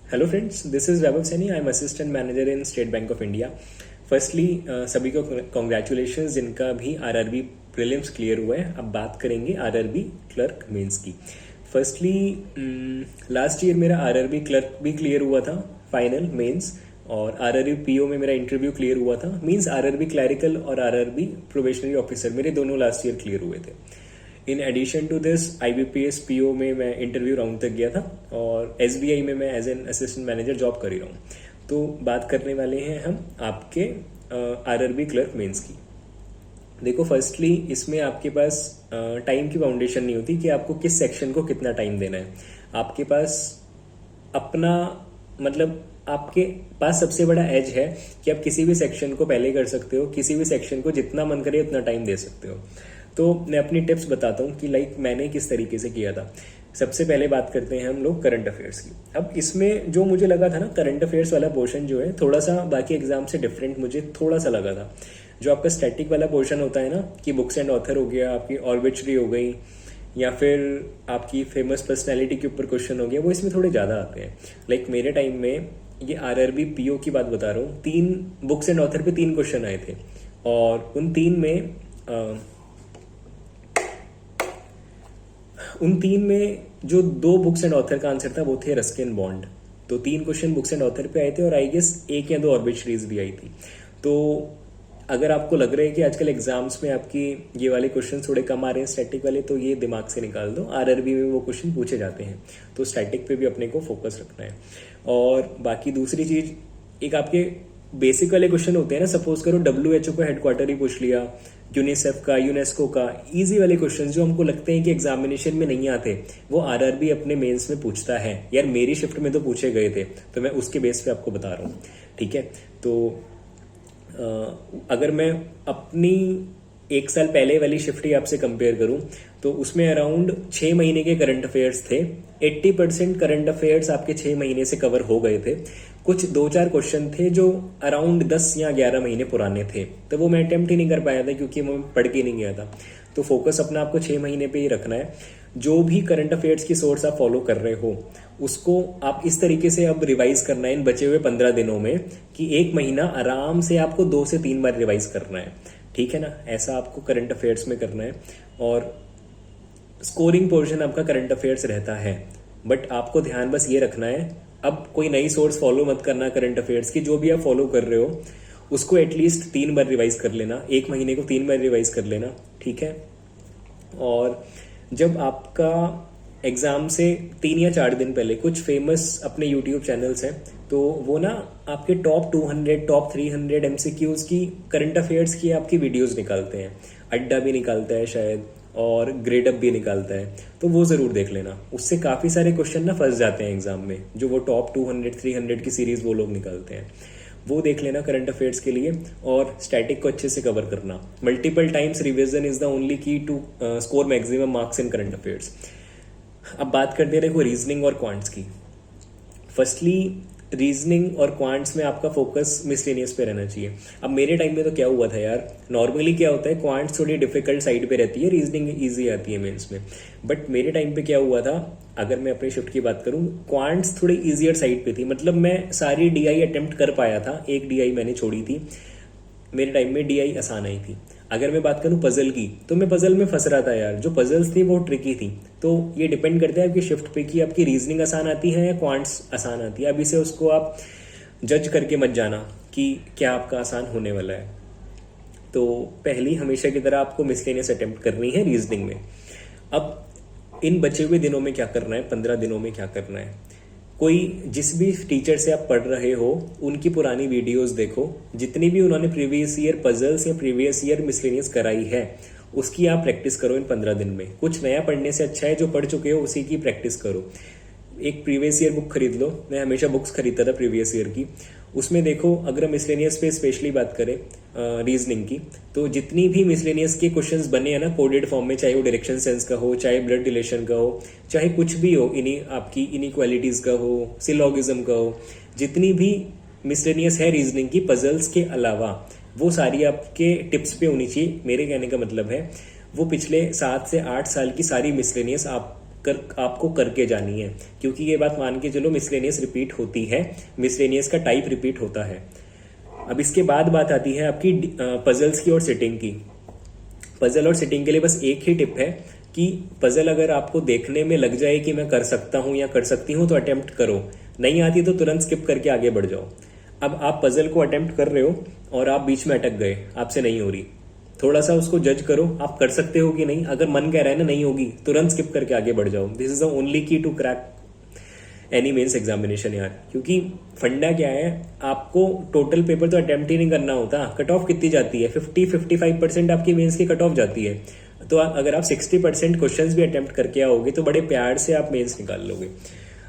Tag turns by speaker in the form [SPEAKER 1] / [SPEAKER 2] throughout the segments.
[SPEAKER 1] Hello friends, this is Vaibhav Saini. I am assistant manager in state bank of India. Firstly सभी को congratulation जिनका भी RRB prelims clear हुआ है। अब बात करेंगे आरआरबी क्लर्क मेंस की। फर्स्टली लास्ट ईयर मेरा आरआरबी क्लर्क भी क्लियर हुआ था फाइनल मेंस, और आरआरबी पीओ में मेरा इंटरव्यू क्लियर हुआ था। मींस आरआरबी क्लैरिकल और आरआरबी प्रोबेशनरी ऑफिसर मेरे दोनों लास्ट ईयर क्लियर हुए थे। In addition to this IBPS PO में मैं इंटरव्यू राउंड तक गया था, और एसबीआई में मैं as an assistant manager job कर ही रहा हूँ। तो बात करने वाले हैं हम आपके आरआरबी क्लर्क मेंस की। देखो, फर्स्टली इसमें आपके पास टाइम की बाउंडेशन नहीं होती कि आपको किस सेक्शन को कितना टाइम देना है। आपके पास अपना मतलब आपके पास सबसे बड़ा एज है कि आप किसी भी सेक्शन को पहले कर सकते हो, किसी भी सेक्शन को जितना मन करे उतना टाइम दे सकते हो। तो मैं अपनी टिप्स बताता हूँ कि मैंने किस तरीके से किया था। सबसे पहले बात करते हैं हम लोग करंट अफेयर्स की। अब इसमें जो मुझे लगा था ना, करंट अफेयर्स वाला पोर्शन जो है थोड़ा सा बाकी एग्जाम से डिफरेंट मुझे थोड़ा सा लगा था। जो आपका स्टैटिक वाला पोर्शन होता है ना, कि बुक्स एंड ऑथर हो गया, आपकी ऑर्बिट्री हो गई, या फिर आपकी फेमस पर्सनैलिटी के ऊपर क्वेश्चन हो गया, वो इसमें थोड़े ज़्यादा आते हैं। मेरे टाइम में ये आरआरबी पीओ की बात बता रहा हूँ, 3 बुक्स एंड ऑथर पे 3 क्वेश्चन आए थे, और उन तीन में जो 2 बुक्स एंड ऑथर का आंसर था वो थे रस्किन बॉन्ड। तो 3 क्वेश्चन बुक्स एंड ऑथर पे आए थे, और आई गेस 1 या 2 ऑर्बिट्रीज भी आई थी। तो अगर आपको लग रहा है कि आजकल एग्जाम्स में आपकी ये वाले क्वेश्चन थोड़े कम आ रहे हैं स्टैटिक वाले, तो ये दिमाग से निकाल दो। आरआरबी में वो क्वेश्चन पूछे जाते हैं, तो स्टैटिक पे भी अपने को फोकस रखना है। और बाकी दूसरी चीज, एक आपके बेसिक वाले क्वेश्चन होते हैं ना, सपोज करो WHO का हेडक्वार्टर ही पूछ लिया, यूनिसेफ का, यूनेस्को का, इजी वाले क्वेश्चन जो हमको लगते हैं कि एग्जामिनेशन में नहीं आते, वो आरआरबी अपने मेंस में पूछता है। यार मेरी शिफ्ट में तो पूछे गए थे, तो मैं उसके बेस पे आपको बता रहा हूँ, ठीक है। तो अगर मैं अपनी 1 साल पहले वाली शिफ्ट ही आपसे कंपेयर करूं, तो उसमें अराउंड 6 महीने के करंट अफेयर्स थे। 80% करंट अफेयर्स आपके 6 महीने से कवर हो गए थे। कुछ 2-4 क्वेश्चन थे जो अराउंड 10 या 11 महीने पुराने थे, तो वो मैं अटेम्प्ट ही नहीं कर पाया था क्योंकि मैं पढ़ के नहीं गया था। तो फोकस अपना आपको 6 महीने पे ही रखना है। जो भी करंट अफेयर्स की सोर्स आप फॉलो कर रहे हो, उसको आप इस तरीके से अब रिवाइज करना है इन बचे हुए 15 दिनों में, कि 1 महीना आराम से आपको 2 से 3 बार रिवाइज करना है, ठीक है ना। ऐसा आपको करंट अफेयर्स में करना है। और स्कोरिंग पोर्शन आपका करंट अफेयर्स रहता है, बट आपको ध्यान बस ये रखना है, अब कोई नई सोर्स फॉलो मत करना करंट अफेयर्स की। जो भी आप फॉलो कर रहे हो उसको एटलीस्ट 3 बार रिवाइज कर लेना, 1 महीने को 3 बार रिवाइज कर लेना, ठीक है। और जब आपका एग्जाम से 3 या 4 दिन पहले कुछ फेमस अपने यूट्यूब चैनल्स हैं, तो वो ना आपके टॉप 200, टॉप 300 MCQs की करंट अफेयर्स की आपकी वीडियोस निकालते हैं। अड्डा भी निकालता है शायद, और ग्रेड अप भी निकालता है, तो वो जरूर देख लेना। उससे काफी सारे क्वेश्चन ना फंस जाते हैं एग्जाम में, जो वो टॉप 200, 300 की सीरीज वो लोग निकालते हैं। वो देख लेना करंट अफेयर्स के लिए, और स्टैटिक को अच्छे से कवर करना। Multiple times revision is the only key to score maximum marks in current affairs. अब बात करते हैं देखो रीजनिंग और क्वांट्स की। फर्स्टली रीजनिंग और क्वांट्स में आपका फोकस मिसलेनियस पे रहना चाहिए। अब मेरे टाइम में तो क्या हुआ था यार, नॉर्मली क्या होता है, क्वांट्स थोड़ी डिफिकल्ट साइड पे रहती है, रीजनिंग इजी आती है मेंस में। बट मेरे टाइम पे क्या हुआ था, अगर मैं अपनी शिफ्ट की बात करूं, क्वांट्स थोड़ी इजियर साइड पे थी। मतलब मैं सारी डीआई अटेम्प्ट कर पाया था, एक डीआई मैंने छोड़ी थी। मेरे टाइम में डीआई आसान आई थी। अगर मैं बात करूं पजल की, तो मैं पजल में फंस रहा था यार। जो पजल्स थी वो ट्रिकी थी। तो ये डिपेंड करता है आपकी शिफ्ट पे कि आपकी रीजनिंग आसान आती है या क्वांट्स आसान आती है। अब इसे उसको आप जज करके मत जाना कि क्या आपका आसान होने वाला है। तो पहली हमेशा की तरह आपको मिसलेनियस अटेम्प्ट करनी है रीजनिंग में। अब इन बचे हुए दिनों में क्या करना है, 15 दिनों में क्या करना है, कोई जिस भी टीचर से आप पढ़ रहे हो उनकी पुरानी वीडियोस देखो। जितनी भी उन्होंने प्रीवियस ईयर पजल्स या प्रीवियस ईयर मिसलेनियस कराई है, उसकी आप प्रैक्टिस करो इन 15 दिन में। कुछ नया पढ़ने से अच्छा है जो पढ़ चुके हो उसी की प्रैक्टिस करो। एक प्रीवियस ईयर बुक खरीद लो। मैं हमेशा बुक्स खरीदता था प्रीवियस ईयर की। उसमें देखो, अगर हम मिसलेनियस पे स्पेशली बात करें रीजनिंग की, तो जितनी भी मिसलेनियस के क्वेश्चंस बने हैं ना कोडेड फॉर्म में, चाहे वो डायरेक्शन सेंस का हो, चाहे ब्लड रिलेशन का हो, चाहे कुछ भी हो, आपकी इनइक्वालिटीज का हो, सिलोगिज्म का हो, जितनी भी मिसलेनियस है रीजनिंग की पजल्स के अलावा, वो सारी आपके टिप्स पे होनी चाहिए। मेरे कहने का मतलब है वो पिछले 7 से 8 साल की सारी मिसलेनियस आप आपको करके जानी है, क्योंकि ये बात मान के चलो मिसलेनियस रिपीट होती है, मिसलेनियस का टाइप रिपीट होता है। अब इसके बाद बात आती है आपकी पजल्स की और सिटिंग की। पजल और सिटिंग के लिए बस एक ही टिप है कि पजल अगर आपको देखने में लग जाए कि मैं कर सकता हूं या कर सकती हूं तो अटेम्प्ट करो, नहीं आती तो तुरंत स्किप करके आगे बढ़ जाओ। अब आप पजल को अटेम्प्ट कर रहे हो और आप बीच में अटक गए, आपसे नहीं हो रही, थोड़ा सा उसको जज करो, आप कर सकते हो कि नहीं। अगर मन कह रहा है ना नहीं होगी, तुरंत स्किप करके आगे बढ़ जाओ। This is the only key to crack any mains examination यार। क्योंकि फंडा क्या है, आपको टोटल पेपर तो अटेम्प्ट ही नहीं करना होता। कट ऑफ कितनी जाती है? 50-55% आपकी मेंस की कट ऑफ जाती है। तो अगर आप 60% क्वेश्चंस भी अटेम्प्ट करके आओगे तो बड़े प्यार से आप मेंस निकाल लोगे।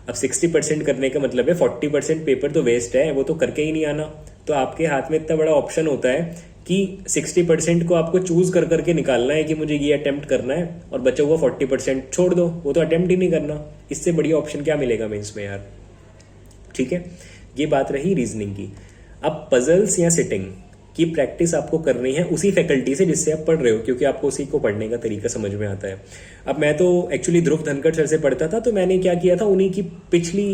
[SPEAKER 1] अब 60% करने का मतलब है 40% पेपर तो वेस्ट है, वो तो करके ही नहीं आना। तो आपके हाथ में इतना बड़ा ऑप्शन होता है कि 60% को आपको चूज कर करके निकालना है कि मुझे ये अटेम्प्ट करना है, और बचा हुआ 40% छोड़ दो, वो तो अटेम्प्ट ही नहीं करना। इससे बढ़िया ऑप्शन क्या मिलेगा मेंस में यार। ठीक है, ये बात रही रीजनिंग की। अब पजल्स या सिटिंग की प्रैक्टिस आपको करनी है उसी फैकल्टी से जिससे आप पढ़ रहे हो, क्योंकि आपको उसी को पढ़ने का तरीका समझ में आता है। अब मैं तो एक्चुअली ध्रुव धनखड़ सर से पढ़ता था, तो मैंने क्या किया था, उन्हीं की पिछली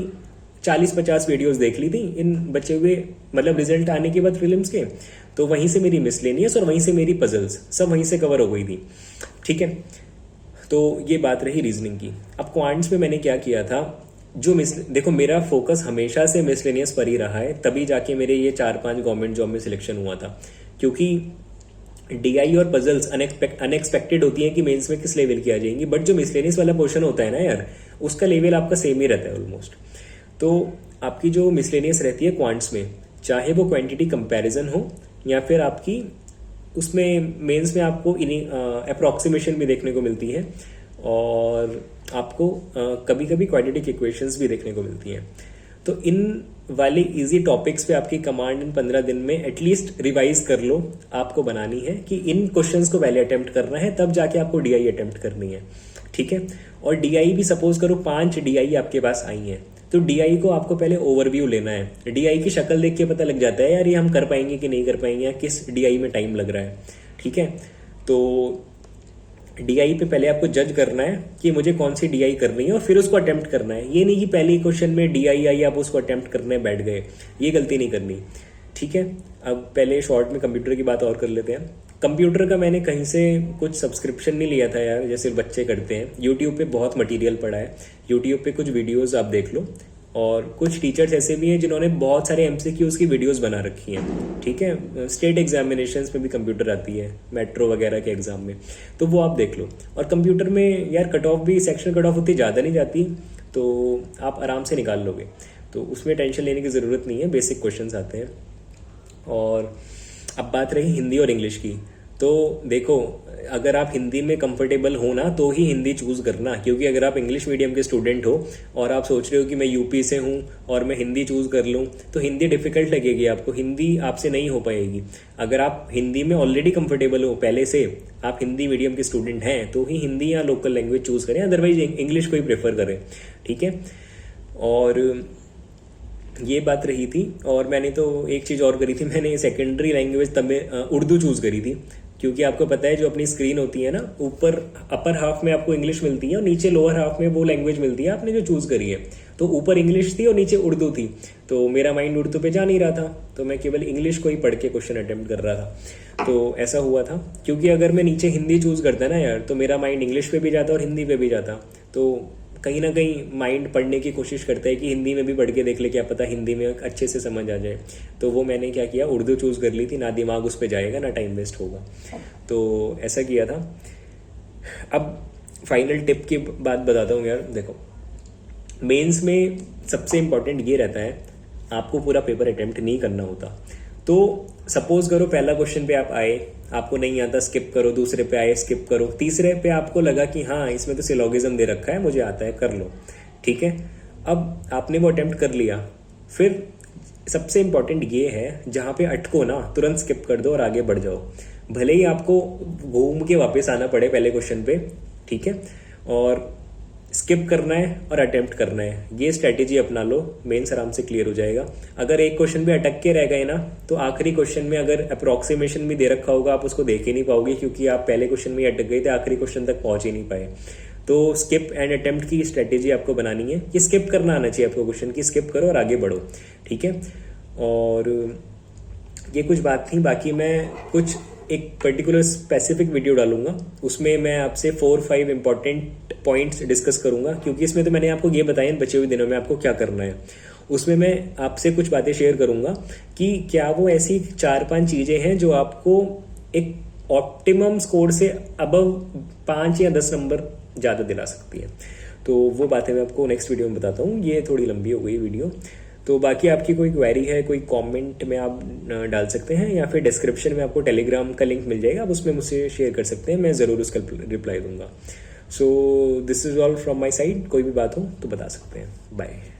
[SPEAKER 1] 40-50 वीडियोस देख ली थी इन बचे हुए, मतलब रिजल्ट आने के बाद प्रीलिम्स के। तो वहीं से मेरी मिसलेनियस और वहीं से मेरी पजल्स सब वहीं से कवर हो गई थी। ठीक है, तो ये बात रही रीजनिंग की। अब क्वांट्स में मैंने क्या किया था, देखो मेरा फोकस हमेशा से मिसलेनियस पर ही रहा है, तभी जाके मेरे ये 4-5 गवर्नमेंट जॉब में सिलेक्शन हुआ था। क्योंकि डीआई और पजल्स अनएक्सपेक्टेड होती है कि मेंस में किस लेवल की आ जाएंगी, बट जो मिसलेनियस वाला पोर्शन होता है ना यार, उसका लेवल आपका सेम ही रहता है ऑलमोस्ट। तो आपकी जो मिसलेनियस रहती है क्वांट्स में, चाहे वो क्वांटिटी कंपैरिजन हो या फिर आपकी उसमें मेंस में आपको अप्रोक्सीमेशन भी देखने को मिलती है, और आपको कभी कभी क्वाड्रेटिक इक्वेशंस भी देखने को मिलती हैं। तो इन वाले इजी टॉपिक्स पे आपकी कमांड इन 15 दिन में एटलीस्ट रिवाइज कर लो। आपको बनानी है कि इन क्वेश्चंस को पहले अटेम्प्ट करना है, तब जाके आपको डीआई अटेम्प्ट करनी है। ठीक है, और डीआई भी सपोज करो 5 डीआई आपके पास आई हैं, तो डीआई को आपको पहले ओवरव्यू लेना है। डीआई की शक्ल देख के पता लग जाता है यार ये हम कर पाएंगे कि नहीं कर पाएंगे, या किस डीआई में टाइम लग रहा है। ठीक है, तो डीआई पे पहले आपको जज करना है कि मुझे कौन सी डीआई करनी है और फिर उसको अटेम्प्ट करना है। ये नहीं कि पहले क्वेश्चन में डीआई आई आप उसको अटेम्प्ट करने बैठ गए, ये गलती नहीं करनी। ठीक है, अब पहले शॉर्ट में कंप्यूटर की बात और कर लेते हैं। कंप्यूटर का मैंने कहीं से कुछ सब्सक्रिप्शन नहीं लिया था यार, जैसे बच्चे करते हैं। यूट्यूब पे बहुत मटेरियल पड़ा है, यूट्यूब पे कुछ वीडियोस आप देख लो, और कुछ टीचर्स ऐसे भी हैं जिन्होंने बहुत सारे एमसीक्यूज की वीडियोस बना रखी हैं। ठीक है, स्टेट एग्जामिनेशंस में भी कंप्यूटर आती है, मेट्रो वगैरह के एग्जाम में, तो वो आप देख लो। और कंप्यूटर में यार कट ऑफ भी, सेक्शन कट ऑफ उतनी ज़्यादा नहीं जाती, तो आप आराम से निकाल लोगे, तो उसमें टेंशन लेने की ज़रूरत नहीं है, बेसिक क्वेश्चंस आते हैं। और अब बात रही हिंदी और इंग्लिश की, तो देखो अगर आप हिंदी में कंफर्टेबल हो ना तो ही हिंदी चूज करना, क्योंकि अगर आप इंग्लिश मीडियम के स्टूडेंट हो और आप सोच रहे हो कि मैं यूपी से हूं और मैं हिंदी चूज कर लूं, तो हिंदी डिफिकल्ट लगेगी आपको, हिंदी आपसे नहीं हो पाएगी। अगर आप हिंदी में ऑलरेडी कंफर्टेबल हो, पहले से आप हिंदी मीडियम के स्टूडेंट हैं, तो ही हिंदी या लोकल लैंग्वेज चूज करें, अदरवाइज इंग्लिश को ही प्रेफर करें। ठीक है, और ये बात रही थी। और मैंने तो एक चीज़ और करी थी, मैंने secondary language Tamil Urdu choose करी थी, क्योंकि आपको पता है जो अपनी स्क्रीन होती है ना, ऊपर अपर हाफ में आपको इंग्लिश मिलती है और नीचे लोअर हाफ में वो लैंग्वेज मिलती है आपने जो चूज़ करी है। तो ऊपर इंग्लिश थी और नीचे उर्दू थी, तो मेरा माइंड उर्दू पे जा नहीं रहा था, तो मैं केवल इंग्लिश को ही पढ़ के क्वेश्चन अटेम्प्ट कर रहा था। तो ऐसा हुआ था, क्योंकि अगर मैं नीचे हिंदी चूज़ करता ना यार, तो मेरा माइंड इंग्लिश पे भी जाता और हिंदी पे भी जाता। तो कहीं ना कहीं माइंड पढ़ने की कोशिश करता है कि हिंदी में भी पढ़ के देख ले, क्या पता हिंदी में अच्छे से समझ आ जाए। तो वो मैंने क्या किया, उर्दू चूज़ कर ली थी, ना दिमाग उस पर जाएगा ना टाइम वेस्ट होगा, तो ऐसा किया था। अब फाइनल टिप की बात बताता हूँ यार। देखो मेंस में सबसे इंपॉर्टेंट ये रहता है, आपको पूरा पेपर अटेम्प्ट नहीं करना होता। तो सपोज करो पहला क्वेश्चन पे आप आए, आपको नहीं आता, स्किप करो। दूसरे पे आए, स्किप करो। तीसरे पे आपको लगा कि हाँ इसमें तो सिलोगिज्म दे रखा है, मुझे आता है, कर लो। ठीक है, अब आपने वो अटेम्प्ट कर लिया, फिर सबसे इंपॉर्टेंट ये है, जहाँ पे अटको ना तुरंत स्किप कर दो और आगे बढ़ जाओ, भले ही आपको घूम के वापस आना पड़े पहले क्वेश्चन पे। ठीक है, और स्किप करना है और अटेम्प्ट करना है, ये स्ट्रेटेजी अपना लो, मेंस आराम से क्लियर हो जाएगा। अगर एक क्वेश्चन भी अटक के रह गए ना, तो आखिरी क्वेश्चन में अगर अप्रोक्सीमेशन भी दे रखा होगा, आप उसको देख ही नहीं पाओगे, क्योंकि आप पहले क्वेश्चन में अटक गए थे, आखिरी क्वेश्चन तक पहुंच ही नहीं पाए। तो स्किप एंड अटेम्प्ट की स्ट्रेटेजी आपको बनानी है। ये स्किप करना आना चाहिए आपको क्वेश्चन की, स्किप करो और आगे बढ़ो, ठीक है। और ये कुछ बात थी, बाकी मैं कुछ एक पर्टिकुलर स्पेसिफिक वीडियो डालूंगा, उसमें मैं आपसे 4-5 इंपॉर्टेंट पॉइंट्स डिस्कस करूंगा, क्योंकि इसमें तो मैंने आपको ये बताया इन बचे हुए दिनों में आपको क्या करना है। उसमें मैं आपसे कुछ बातें शेयर करूंगा कि क्या वो ऐसी 4-5 चीजें हैं जो आपको एक ऑप्टिमम स्कोर से अबव 5 या 10 नंबर ज़्यादा दिला सकती है। तो वो बातें मैं आपको नेक्स्ट वीडियो में बताता हूँ। ये थोड़ी लंबी हो गई वीडियो, तो बाकी आपकी कोई क्वेरी है, कोई कमेंट में आप डाल सकते हैं, या फिर डिस्क्रिप्शन में आपको टेलीग्राम का लिंक मिल जाएगा, आप उसमें मुझसे शेयर कर सकते हैं, मैं ज़रूर उसका रिप्लाई दूंगा। So this is all from my side. कोई भी बात हो तो बता सकते हैं। बाय।